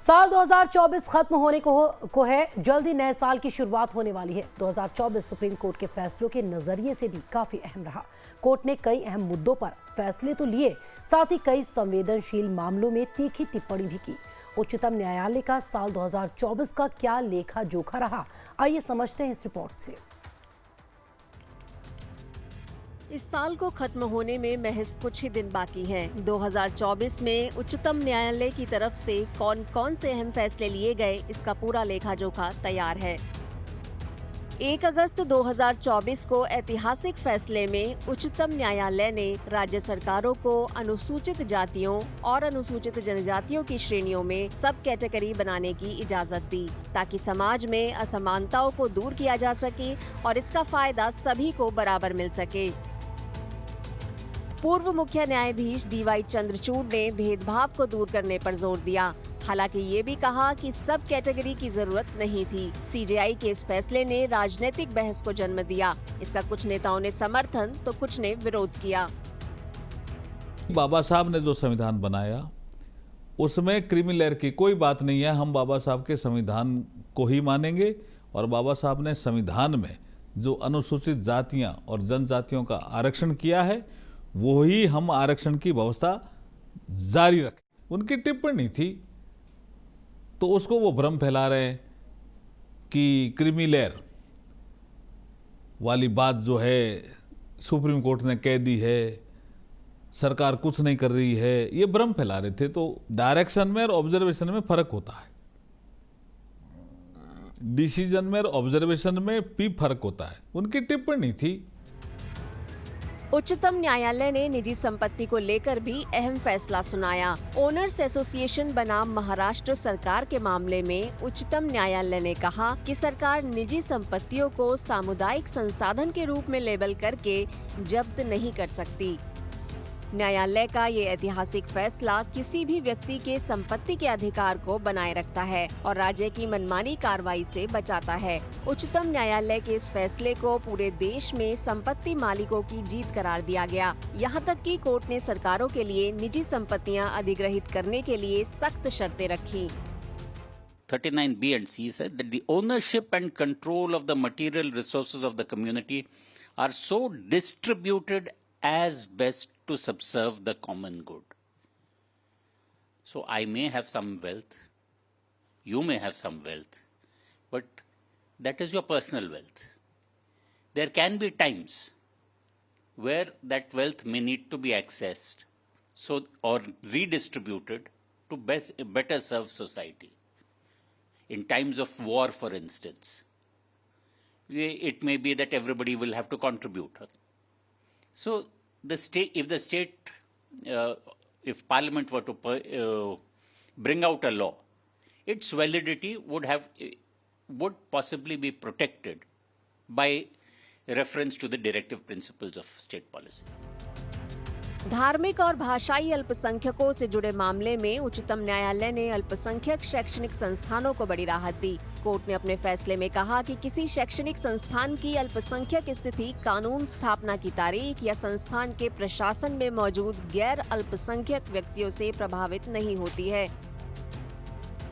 साल 2024 खत्म होने को है। जल्दी नए साल की शुरुआत होने वाली है। 2024 सुप्रीम कोर्ट के फैसलों के नजरिए से भी काफी अहम रहा। कोर्ट ने कई अहम मुद्दों पर फैसले तो लिए, साथ ही कई संवेदनशील मामलों में तीखी टिप्पणी भी की। उच्चतम न्यायालय का साल 2024 का क्या लेखा जोखा रहा, आइए समझते हैं इस रिपोर्ट से। इस साल को खत्म होने में महज कुछ ही दिन बाकी हैं। 2024 में उच्चतम न्यायालय की तरफ से कौन कौन से अहम फैसले लिए गए, इसका पूरा लेखा जोखा तैयार है। 1 अगस्त 2024 को ऐतिहासिक फैसले में उच्चतम न्यायालय ने राज्य सरकारों को अनुसूचित जातियों और अनुसूचित जनजातियों की श्रेणियों में सब कैटेगरी बनाने की इजाजत दी, ताकि समाज में असमानताओं को दूर किया जा सके और इसका फायदा सभी को बराबर मिल सके। पूर्व मुख्य न्यायाधीश DY चंद्रचूड़ ने भेदभाव को दूर करने पर जोर दिया। हालांकि ये भी कहा कि सब कैटेगरी की जरूरत नहीं थी। CJI के इस फैसले ने राजनीतिक बहस को जन्म दिया। इसका कुछ नेताओं ने समर्थन तो कुछ ने विरोध किया। बाबा साहब ने जो संविधान बनाया उसमें क्रीमी लेयर की कोई बात नहीं है। हम बाबा साहब के संविधान को ही मानेंगे और बाबा साहब ने संविधान में जो अनुसूचित जातियां और जनजातियों का आरक्षण किया है वो ही हम आरक्षण की व्यवस्था जारी रखें। उनकी टिप्पणी थी तो उसको वो भ्रम फैला रहे हैं कि क्रीमी लेयर वाली बात जो है सुप्रीम कोर्ट ने कह दी है, सरकार कुछ नहीं कर रही है, ये भ्रम फैला रहे थे। तो डायरेक्शन में और ऑब्जर्वेशन में फर्क होता है। डिसीजन में और ऑब्जर्वेशन में भी फर्क होता है। उनकी टिप्पणी थी। उच्चतम न्यायालय ने निजी संपत्ति को लेकर भी अहम फैसला सुनाया। ओनर्स एसोसिएशन बनाम महाराष्ट्र सरकार के मामले में उच्चतम न्यायालय ने कहा कि सरकार निजी संपत्तियों को सामुदायिक संसाधन के रूप में लेबल करके जब्त नहीं कर सकती। न्यायालय का ये ऐतिहासिक फैसला किसी भी व्यक्ति के संपत्ति के अधिकार को बनाए रखता है और राज्य की मनमानी कार्रवाई से बचाता है। उच्चतम न्यायालय के इस फैसले को पूरे देश में संपत्ति मालिकों की जीत करार दिया गया। यहाँ तक कि कोर्ट ने सरकारों के लिए निजी संपत्तियाँ अधिग्रहित करने के लिए सख्त शर्तें रखी। 39B and C said that the ownership and control of the material resources of the community are so distributed as best to subserve the common good. So I may have some wealth, you may have some wealth, but that is your personal wealth. There can be times where that wealth may need to be accessed or redistributed to better serve society. In times of war, for instance, it may be that everybody will have to contribute. So if Parliament were to bring out a law, its validity would possibly be protected by reference to the directive principles of state policy. धार्मिक और भाषाई अल्पसंख्यकों से जुड़े मामले में उच्चतम न्यायालय ने अल्पसंख्यक शैक्षणिक संस्थानों को बड़ी राहत दी। कोर्ट ने अपने फैसले में कहा कि किसी शैक्षणिक संस्थान की अल्पसंख्यक स्थिति कानून स्थापना की तारीख या संस्थान के प्रशासन में मौजूद गैर अल्पसंख्यक व्यक्तियों से प्रभावित नहीं होती है।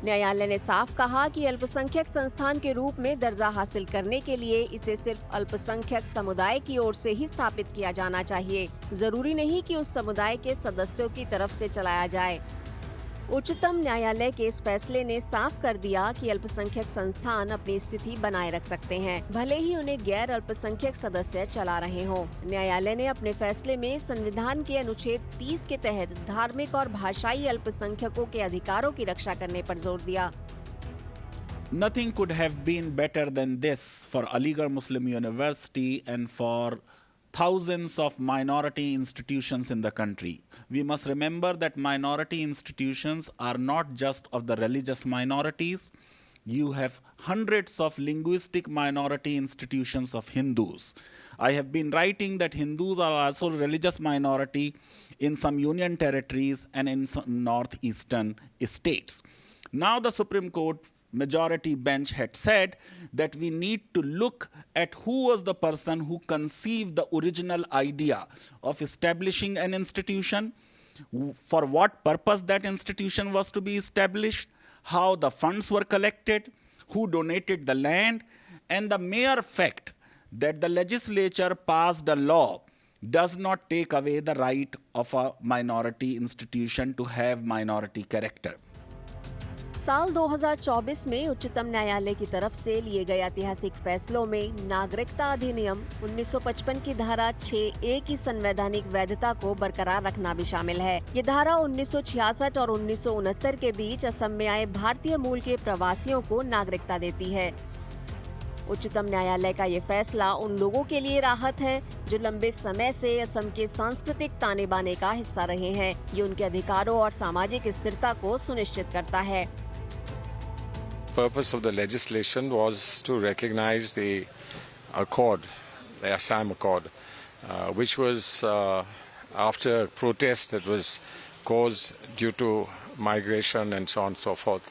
न्यायालय ने साफ कहा कि अल्पसंख्यक संस्थान के रूप में दर्जा हासिल करने के लिए इसे सिर्फ अल्पसंख्यक समुदाय की ओर से ही स्थापित किया जाना चाहिए। जरूरी नहीं कि उस समुदाय के सदस्यों की तरफ से चलाया जाए। उच्चतम न्यायालय के इस फैसले ने साफ कर दिया कि अल्पसंख्यक संस्थान अपनी स्थिति बनाए रख सकते हैं, भले ही उन्हें गैर अल्पसंख्यक सदस्य चला रहे हों। न्यायालय ने अपने फैसले में संविधान के अनुच्छेद 30 के तहत धार्मिक और भाषाई अल्पसंख्यकों के अधिकारों की रक्षा करने पर जोर दिया। Nothing could have been better than this for Aligarh Muslim University and for thousands of minority institutions in the country. We must remember that minority institutions are not just of the religious minorities. You have hundreds of linguistic minority institutions of Hindus. I have been writing that Hindus are also a religious minority in some union territories and in some northeastern states. Now the Supreme Court majority bench had said that we need to look at who was the person who conceived the original idea of establishing an institution, for what purpose that institution was to be established, how the funds were collected, who donated the land, and the mere fact that the legislature passed a law does not take away the right of a minority institution to have minority character. साल 2024 में उच्चतम न्यायालय की तरफ से लिए गए ऐतिहासिक फैसलों में नागरिकता अधिनियम 1955 की धारा 6A की संवैधानिक वैधता को बरकरार रखना भी शामिल है। ये धारा 1966 और 1969 के बीच असम में आए भारतीय मूल के प्रवासियों को नागरिकता देती है। उच्चतम न्यायालय का ये फैसला उन लोगों के लिए राहत है जो लंबे समय से असम के सांस्कृतिक ताने बाने का हिस्सा रहे हैं। ये उनके अधिकारों और सामाजिक स्थिरता को सुनिश्चित करता है। Purpose of the legislation was to recognize the Accord, the Assam Accord, which was after protest that was caused due to migration and so on and so forth.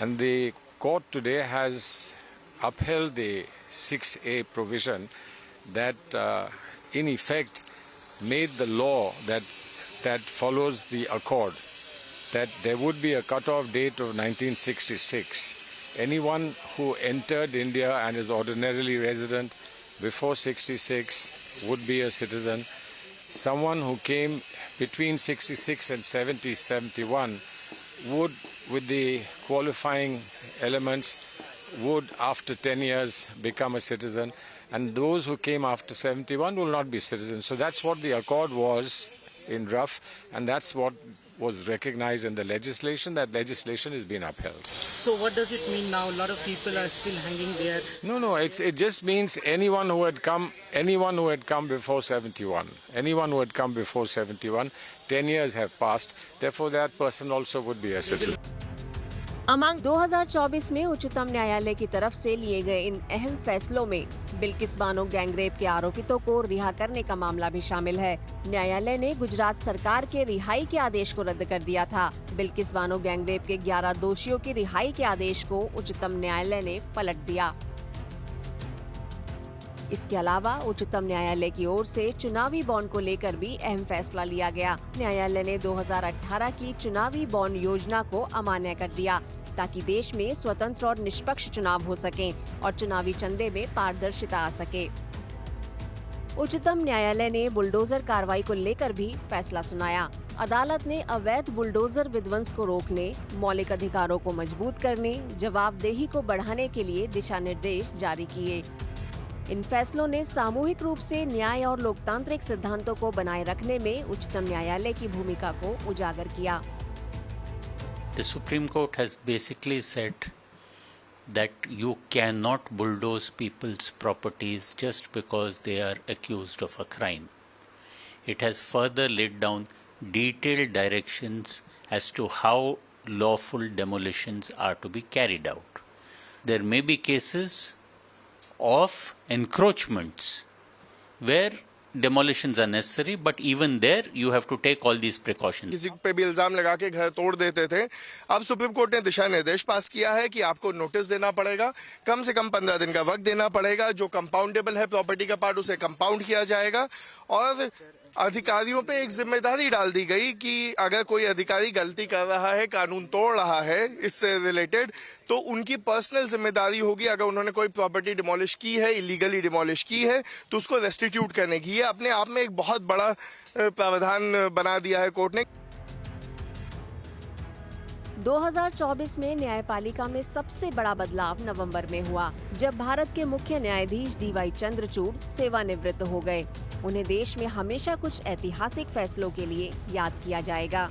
And the court today has upheld the 6A provision that in effect made the law that follows the accord, that there would be a cut-off date of 1966. Anyone who entered India and is ordinarily resident before 66 would be a citizen. Someone who came between 66 and 71 would, with the qualifying elements, would after 10 years become a citizen. And those who came after 71 will not be citizens. So that's what the accord was in rough, and that's what was recognized in the legislation. That legislation has been upheld. So what does it mean now? A lot of people are still hanging there. No, it just means anyone who had come before 71, 10 years have passed, therefore that person also would be a citizen. 2024 में उच्चतम न्यायालय की तरफ से लिए गए इन अहम फैसलों में बिल्किस बानो गैंगरेप के आरोपितों को रिहा करने का मामला भी शामिल है। न्यायालय ने गुजरात सरकार के रिहाई के आदेश को रद्द कर दिया था। बिल्किस बानो गैंगरेप के 11 दोषियों की रिहाई के आदेश को उच्चतम न्यायालय ने पलट दिया। इसके अलावा उच्चतम न्यायालय की ओर से चुनावी बॉन्ड को लेकर भी अहम फैसला लिया गया। न्यायालय ने 2018 की चुनावी बॉन्ड योजना को अमान्य कर दिया ताकि देश में स्वतंत्र और निष्पक्ष चुनाव हो सकें और चुनावी चंदे में पारदर्शिता आ सके। उच्चतम न्यायालय ने बुलडोजर कार्रवाई को लेकर भी फैसला सुनाया। अदालत ने अवैध बुलडोजर विध्वंस को रोकने, मौलिक अधिकारों को मजबूत करने, जवाबदेही को बढ़ाने के लिए दिशा निर्देश जारी किए। इन फैसलों ने सामूहिक रूप से न्याय और लोकतांत्रिक सिद्धांतों को बनाए रखने में उच्चतम न्यायालय की भूमिका को उजागर किया। The Supreme Court has basically said that you cannot bulldoze people's properties just because they are accused of a crime. It has further laid down detailed directions as to how lawful demolitions are to be carried out. There may be cases of encroachments where demolitions are necessary, but even there you have to take all these precautions. किसी पे भी इल्जाम लगा के घर तोड़ देते थे। अब सुप्रीम कोर्ट ने दिशा निर्देश पास किया है कि आपको नोटिस देना पड़ेगा, कम से कम 15 दिन का वक्त देना पड़ेगा। जो कंपाउंडेबल है प्रॉपर्टी का पार्ट उसे कंपाउंड किया जाएगा और अधिकारियों पे एक जिम्मेदारी डाल दी गई कि अगर कोई अधिकारी गलती कर रहा है, कानून तोड़ रहा है इससे रिलेटेड, तो उनकी पर्सनल जिम्मेदारी होगी। अगर उन्होंने कोई प्रॉपर्टी डिमोलिश की है, इलीगली डिमोलिश की है, तो उसको रेस्टिट्यूट करने की। ये अपने आप में एक बहुत बड़ा प्रावधान बना दिया है कोर्ट ने। 2024 में न्यायपालिका में सबसे बड़ा बदलाव नवंबर में हुआ, जब भारत के मुख्य न्यायाधीश DY चंद्रचूड़ सेवानिवृत्त हो गए। उन्हें देश में हमेशा कुछ ऐतिहासिक फैसलों के लिए याद किया जाएगा।